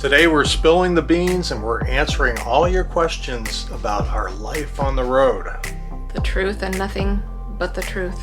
Today we're spilling the beans and we're answering all your questions about our life on the road. The truth and nothing but the truth.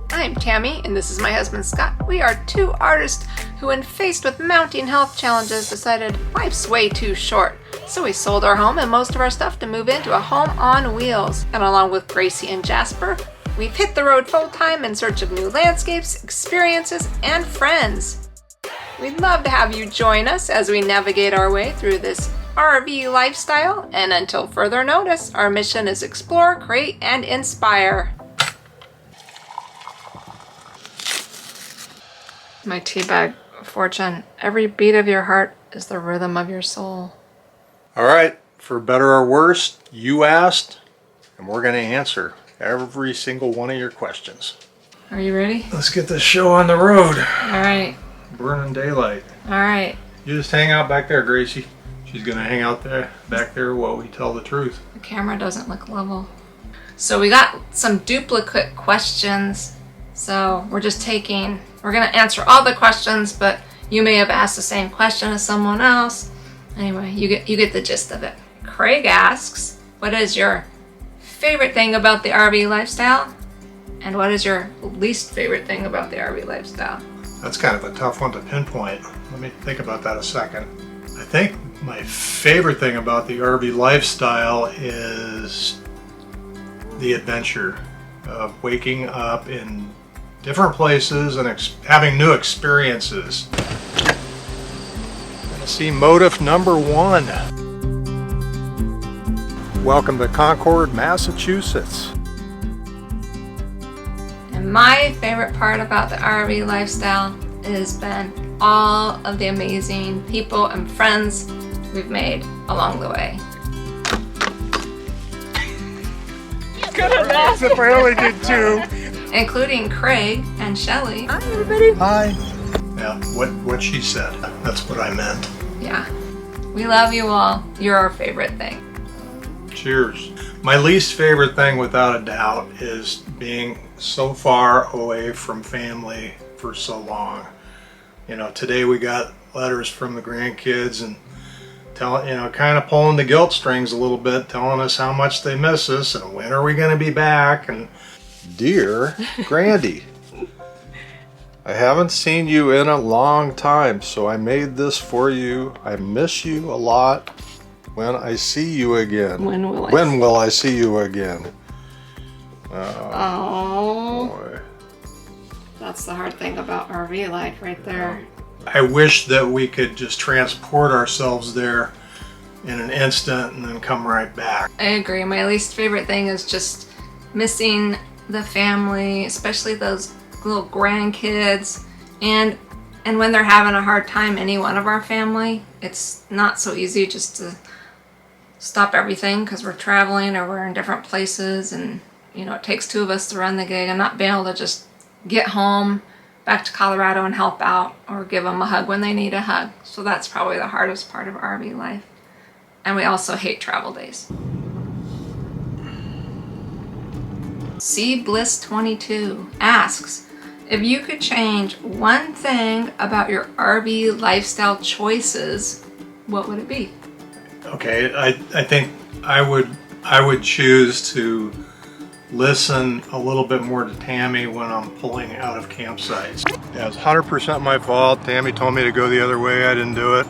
I'm Tammy and this is my husband Scott. We are two artists who, when faced with mounting health challenges, decided life's way too short. So we sold our home and most of our stuff to move into a home on wheels. And along with Gracie and Jasper, we've hit the road full time in search of new landscapes, experiences, and friends. We'd love to have you join us as we navigate our way through this RV lifestyle. And until further notice, our mission is explore, create, and inspire. My tea bag fortune. Every beat of your heart is the rhythm of your soul. All right, for better or worse, you asked, and we're going to answer every single one of your questions. Are you ready? Let's get this show on the road. All right. Burning daylight. All right. You just hang out back there, Gracie. She's going to hang out there, back there while we tell the truth. The camera doesn't look level. So we got some duplicate questions. So we're going to answer all the questions, but you may have asked the same question as someone else. Anyway, you get the gist of it. Craig asks, what is your favorite thing about the RV lifestyle? And what is your least favorite thing about the RV lifestyle? That's kind of a tough one to pinpoint. Let me think about that a second. I think my favorite thing about the RV lifestyle is the adventure of waking up in different places and having new experiences. Gonna see motive number 1. Welcome to Concord, Massachusetts. And my favorite part about the RV lifestyle has been all of the amazing people and friends we've made along the way. Good enough if I only did 2. Including Craig and Shelly. Hi, everybody. Hi. Yeah, what she said. That's what I meant. Yeah. We love you all. You're our favorite thing. Cheers. My least favorite thing, without a doubt, is being so far away from family for so long. You know, today we got letters from the grandkids and kind of pulling the guilt strings a little bit, telling us how much they miss us and when are we going to be back. And dear Grandy, I haven't seen you in a long time, so I made this for you. I miss you a lot. When I see you again. When will I see you again? Oh, boy. That's the hard thing about RV life right there. I wish that we could just transport ourselves there in an instant and then come right back. I agree. My least favorite thing is just missing the family, especially those little grandkids, and when they're having a hard time, any one of our family, it's not so easy just to stop everything because we're traveling or we're in different places, and it takes 2 of us to run the gig and not be able to just get home back to Colorado and help out or give them a hug when they need a hug. So that's probably the hardest part of RV life. And we also hate travel days. C Bliss 22 asks, if you could change one thing about your RV lifestyle choices, what would it be? Okay, I think I would choose to listen a little bit more to Tammy when I'm pulling out of campsites. Yeah, it's 100% my fault. Tammy told me to go the other way. I didn't do it.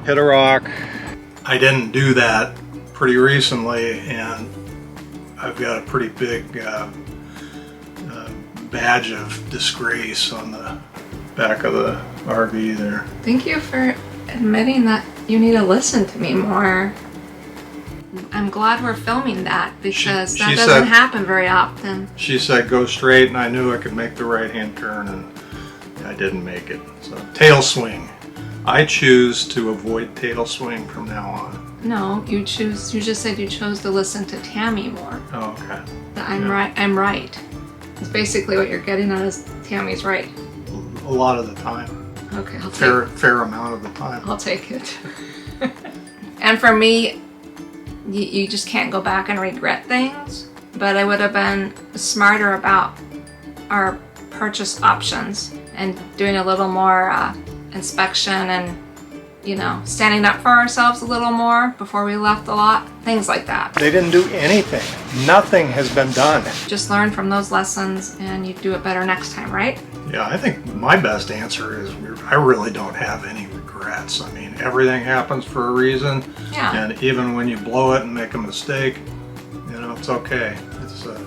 Hit a rock. I didn't do that pretty recently, and I've got a pretty big badge of disgrace on the back of the RV there. Thank you for admitting that you need to listen to me more. I'm glad we're filming that because that doesn't happen very often. She said go straight, and I knew I could make the right-hand turn, and I didn't make it. So tail swing. I choose to avoid tail swing from now on. No, you just said you chose to listen to Tammy more. Oh, okay. I'm right. It's basically what you're getting at is Tammy's right. A lot of the time. Okay, fair amount of the time. I'll take it. And for me, you just can't go back and regret things, but I would have been smarter about our purchase options and doing a little more inspection and you know, standing up for ourselves a little more before we left the lot, things like that. They didn't do anything. Nothing has been done. Just learn from those lessons and you do it better next time, right? Yeah, I think my best answer is I really don't have any regrets. I mean, everything happens for a reason. Yeah. And even when you blow it and make a mistake, you know, it's okay.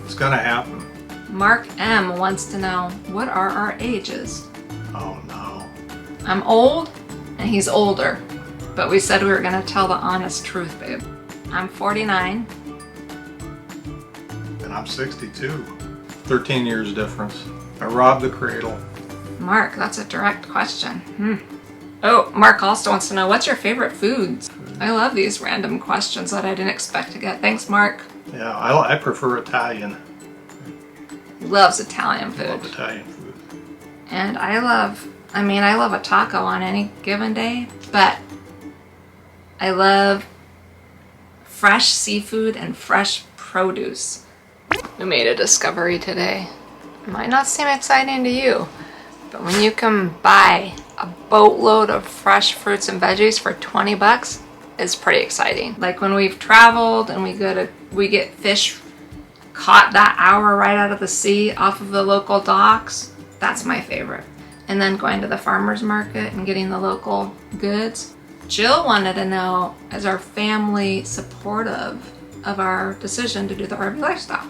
It's gonna happen. Mark M wants to know, what are our ages? Oh no. I'm old and he's older, but we said we were gonna tell the honest truth, babe. I'm 49. And I'm 62. 13 years difference. I robbed the cradle. Mark, that's a direct question. Oh, Mark also wants to know, what's your favorite foods? I love these random questions that I didn't expect to get. Thanks, Mark. Yeah, I prefer Italian. He loves Italian food. I love Italian food. And I love a taco on any given day, but I love fresh seafood and fresh produce. We made a discovery today. It might not seem exciting to you, but when you can buy a boatload of fresh fruits and veggies for 20 bucks, it's pretty exciting. Like when we've traveled and we get fish caught that hour right out of the sea off of the local docks, that's my favorite. And then going to the farmer's market and getting the local goods. Jill wanted to know, is our family supportive of our decision to do the RV lifestyle?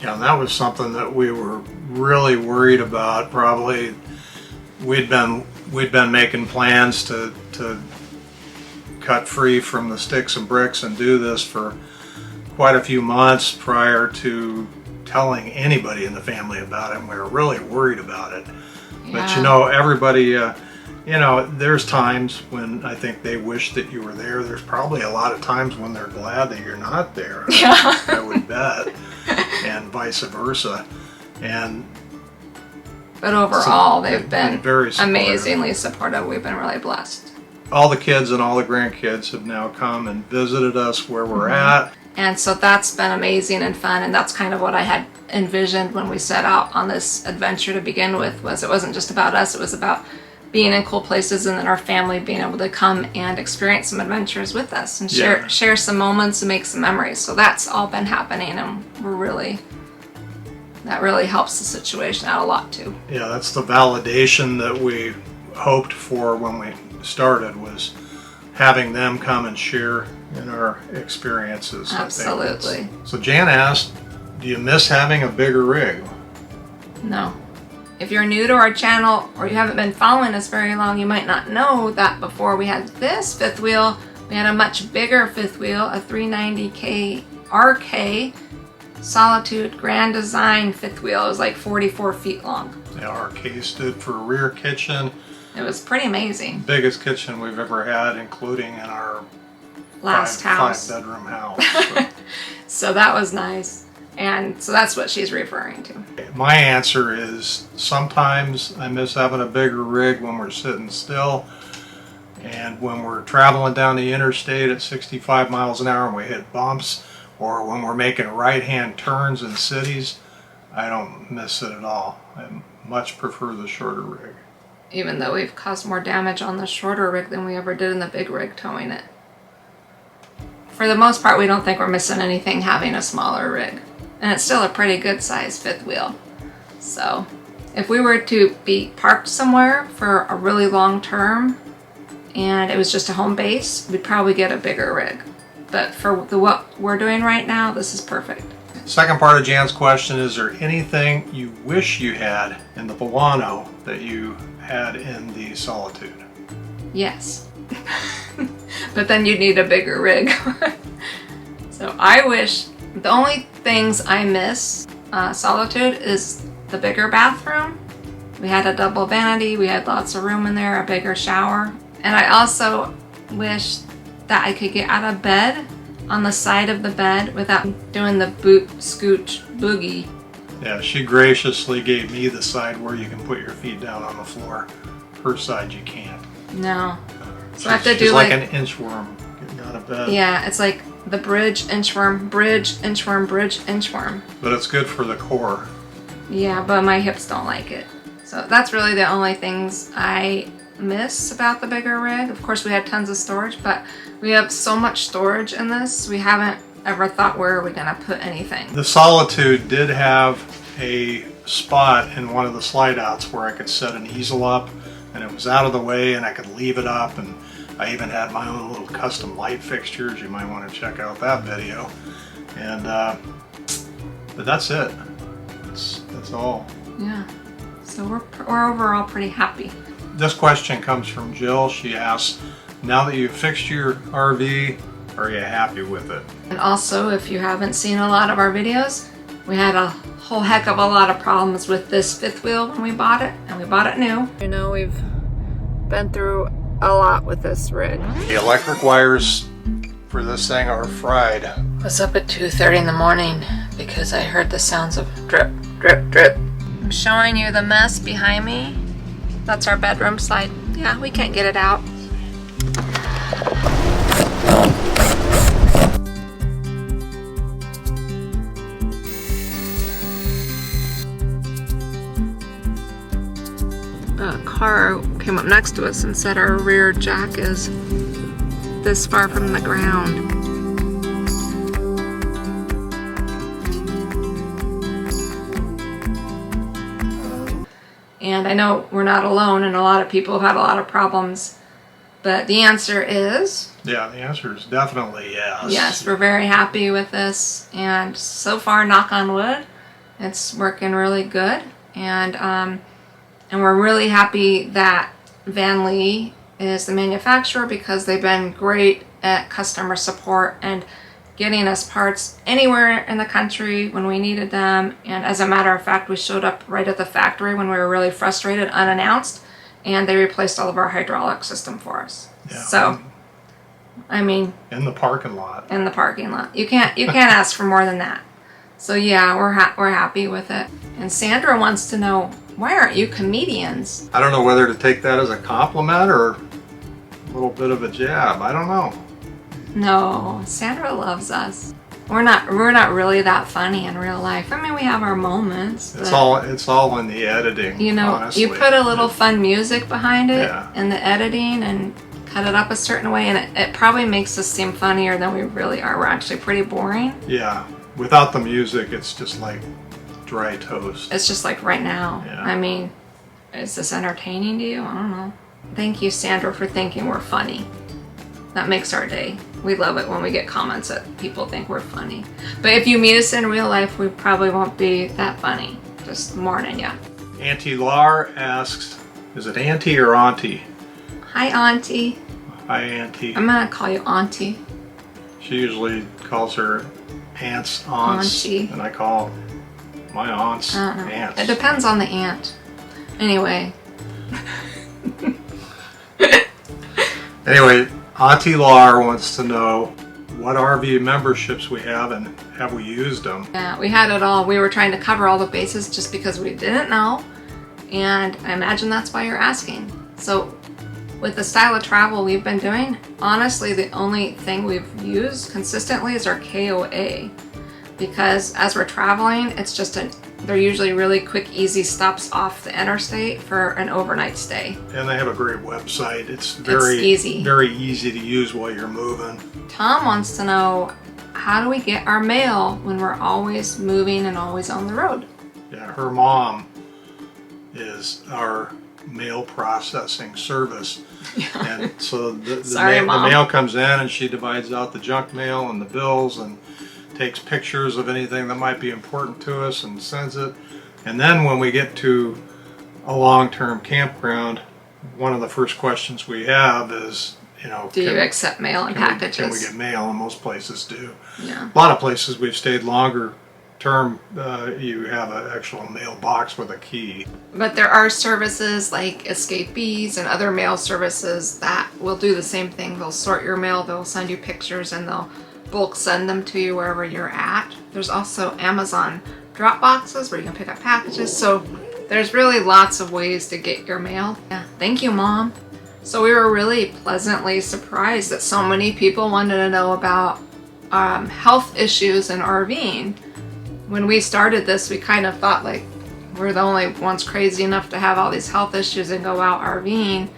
Yeah, that was something that we were really worried about. Probably we'd been making plans to cut free from the sticks and bricks and do this for quite a few months prior to telling anybody in the family about it, and we were really worried about it. Yeah. But you know, everybody, you know, there's times when I think they wish that you were there. There's probably a lot of times when they're glad that you're not there. Yeah. I would bet. And vice versa. But overall, they've been very supportive. amazingly supportive. We've been really blessed. All the kids and all the grandkids have now come and visited us where we're at. And so that's been amazing and fun, and that's kind of what I had envisioned when we set out on this adventure to begin with. Was it wasn't just about us, it was about being in cool places and then our family being able to come and experience some adventures with us and share some moments and make some memories. So that's all been happening, and that really helps the situation out a lot too. Yeah, that's the validation that we hoped for when we started, was having them come and share in our experiences. Absolutely. So Jan asked, do you miss having a bigger rig? No. If you're new to our channel or you haven't been following us very long, you might not know that before we had this fifth wheel, we had a much bigger fifth wheel, a 390K RK Solitude Grand Design fifth wheel. It was like 44 feet long. Yeah, RK stood for rear kitchen. It was pretty amazing. Biggest kitchen we've ever had, including in our last house. 5-bedroom house. So that was nice. And so that's what she's referring to. My answer is sometimes I miss having a bigger rig when we're sitting still, and when we're traveling down the interstate at 65 miles an hour and we hit bumps, or when we're making right-hand turns in cities, I don't miss it at all. I much prefer the shorter rig. Even though we've caused more damage on the shorter rig than we ever did in the big rig towing it. For the most part, we don't think we're missing anything having a smaller rig. And it's still a pretty good size fifth wheel. So if we were to be parked somewhere for a really long term and it was just a home base, we'd probably get a bigger rig. But for what we're doing right now, this is perfect. Second part of Jan's question, is there anything you wish you had in the Vilano that you had in the Solitude? Yes. But then you'd need a bigger rig. So I wish, the only things I miss Solitude is the bigger bathroom. We had a double vanity, we had lots of room in there, a bigger shower. And I also wish that I could get out of bed on the side of the bed without doing the boot scooch boogie. Yeah, she graciously gave me the side where you can put your feet down on the floor. Her side you can't. No. So I have to do she's like an inchworm getting out of bed. Yeah, it's like the bridge, inchworm, bridge, inchworm, bridge, inchworm. But it's good for the core. Yeah, but my hips don't like it. So that's really the only things I miss about the bigger rig. Of course, we had tons of storage, but we have so much storage in this, we haven't ever thought where are we gonna put anything. The Solitude did have a spot in one of the slide outs where I could set an easel up and it was out of the way and I could leave it up, and I even had my own little custom light fixtures. You might want to check out that video. And but that's it. That's all. Yeah, so we're overall pretty happy. This question comes from Jill. She asks, now that you've fixed your RV, are you happy with it? And also, if you haven't seen a lot of our videos, we had a whole heck of a lot of problems with this fifth wheel when we bought it, and we bought it new. You know, we've been through a lot with this rig. The electric wires for this thing are fried. I was up at 2:30 in the morning because I heard the sounds of drip, drip, drip. I'm showing you the mess behind me. That's our bedroom slide. Yeah, we can't get it out. A car came up next to us and said our rear jack is this far from the ground. And I know we're not alone, and a lot of people have had a lot of problems, but the answer is... Yeah, the answer is definitely yes. Yes, we're very happy with this, and so far, knock on wood, it's working really good. And we're really happy that Vanleigh is the manufacturer, because they've been great at customer support and getting us parts anywhere in the country when we needed them. And as a matter of fact, we showed up right at the factory when we were really frustrated, unannounced, and they replaced all of our hydraulic system for us. Yeah. So, I mean, in the parking lot. In the parking lot. You can't ask for more than that. So yeah, we're happy with it. And Sandra wants to know, why aren't you comedians? I don't know whether to take that as a compliment or a little bit of a jab. I don't know. No, Sandra loves us. We're not really that funny in real life. I mean, we have our moments. It's all in the editing. You know, honestly. You put a little fun music behind it Yeah. in the editing and cut it up a certain way, and it probably makes us seem funnier than we really are. We're actually pretty boring. Yeah, without the music, it's just like dry toast. It's just like right now. Yeah. I mean, is this entertaining to you? I don't know. Thank you, Sandra, for thinking we're funny. That makes our day. We love it when we get comments that people think we're funny. But if you meet us in real life, we probably won't be that funny. Just mourning ya. Auntie Lar asks, is it Auntie or Auntie? Hi, Auntie. Hi, Auntie. I'm gonna call you Auntie. She usually calls her aunts, Auntie. and I call my aunts I don't know. aunts. It depends on the aunt. Anyway. Anyway, Auntie Lar wants to know what RV memberships we have and have we used them. Yeah, we had it all. We were trying to cover all the bases just because we didn't know. And I imagine that's why you're asking. So with the style of travel we've been doing, honestly, the only thing we've used consistently is our KOA. Because as we're traveling, it's just they're usually really quick, easy stops off the interstate for an overnight stay. And they have a great website. It's very easy. Very easy to use while you're moving. Tom wants to know, how do we get our mail when we're always moving and always on the road? Yeah, her mom is our mail processing service. And so the mail comes in and she divides out the junk mail and the bills and takes pictures of anything that might be important to us and sends it. And then when we get to a long-term campground, one of the first questions we have is, you know, do you accept mail and packages? Can we get mail? And most places do. Yeah. A lot of places we've stayed longer term, you have an actual mailbox with a key. But there are services like Escapees and other mail services that will do the same thing. They'll sort your mail, they'll send you pictures, and they'll bulk send them to you wherever you're at. There's also Amazon drop boxes where you can pick up packages. So there's really lots of ways to get your mail. Yeah, thank you, Mom. So we were really pleasantly surprised that so many people wanted to know about health issues in RVing. When we started this, we kind of thought like we're the only ones crazy enough to have all these health issues and go out RVing.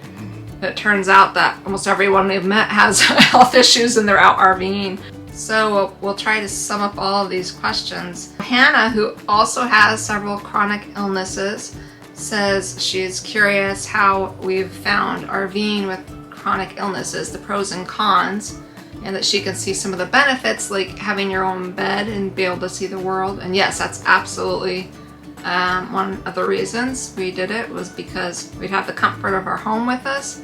It turns out that almost everyone we've met has health issues and they're out RVing. So we'll try to sum up all of these questions. Hannah, who also has several chronic illnesses, says she's curious how we've found RVing with chronic illnesses, the pros and cons, and that she can see some of the benefits, like having your own bed and be able to see the world. And yes, that's absolutely one of the reasons we did it, was because we'd have the comfort of our home with us.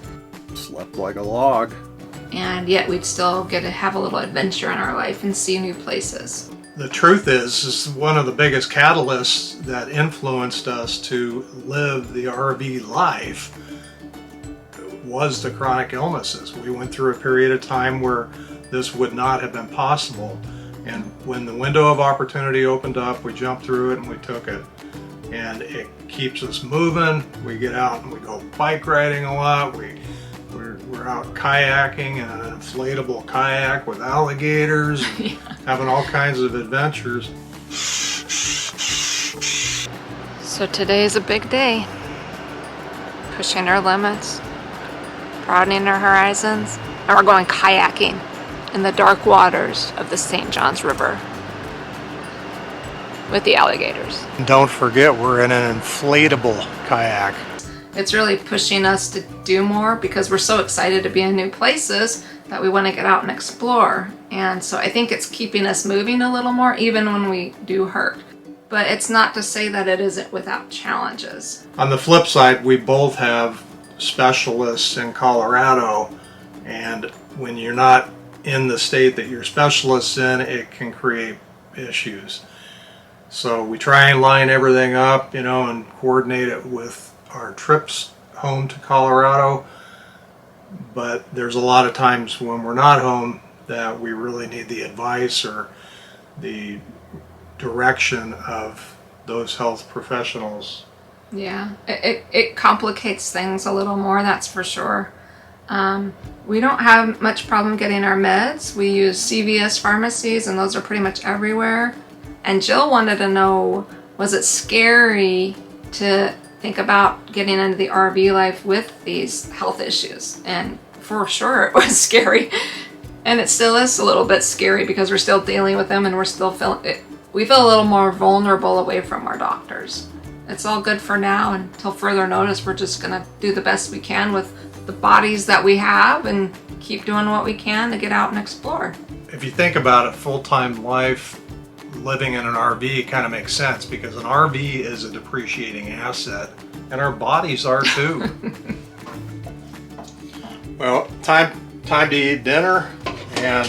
Slept like a log. And yet we'd still get to have a little adventure in our life and see new places. The truth is one of the biggest catalysts that influenced us to live the RV life was the chronic illnesses. We went through a period of time where this would not have been possible. And when the window of opportunity opened up, we jumped through it and we took it. And it keeps us moving. We get out and we go bike riding a lot. We're out kayaking in an inflatable kayak with alligators, and having all kinds of adventures. So today's a big day. Pushing our limits, broadening our horizons, and we're going kayaking in the dark waters of the St. Johns River with the alligators. And don't forget, we're in an inflatable kayak. It's really pushing us to do more because we're so excited to be in new places that we want to get out and explore. And so I think it's keeping us moving a little more, even when we do hurt. But it's not to say that it isn't without challenges. On the flip side, we both have specialists in Colorado, and when you're not in the state that you're specialists in, it can create issues. So we try and line everything up, and coordinate it with our trips home to Colorado, but there's a lot of times when we're not home that we really need the advice or the direction of those health professionals. Yeah, it complicates things a little more, that's for sure. We don't have much problem getting our meds. We use CVS pharmacies, and those are pretty much everywhere. And Jill wanted to know, was it scary to think about getting into the RV life with these health issues? And for sure it was scary. And it still is a little bit scary because we're still dealing with them, and we feel a little more vulnerable away from our doctors. It's all good for now. Until further notice, we're just gonna do the best we can with the bodies that we have and keep doing what we can to get out and explore. If you think about it, full-time life, living in an RV kind of makes sense, because an RV is a depreciating asset, and our bodies are too. Well, time to eat dinner, and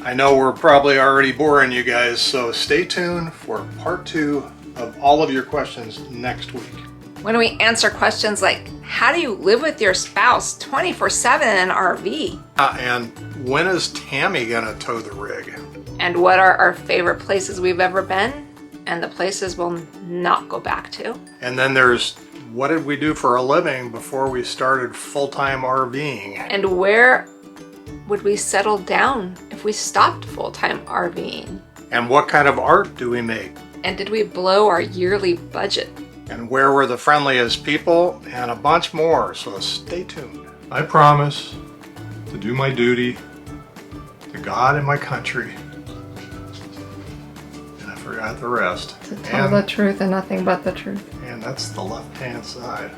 I know we're probably already boring you guys, so stay tuned for part 2 of all of your questions next week. When we answer questions like, how do you live with your spouse 24/7 in an RV? And when is Tammy gonna tow the rig? And what are our favorite places we've ever been, and the places we'll not go back to. And then there's, what did we do for a living before we started full-time RVing? And where would we settle down if we stopped full-time RVing? And what kind of art do we make? And did we blow our yearly budget? And where were the friendliest people? And a bunch more, so stay tuned. I promise to do my duty to God and my country. And I forgot the rest. To tell the truth and nothing but the truth. And that's the left-hand side.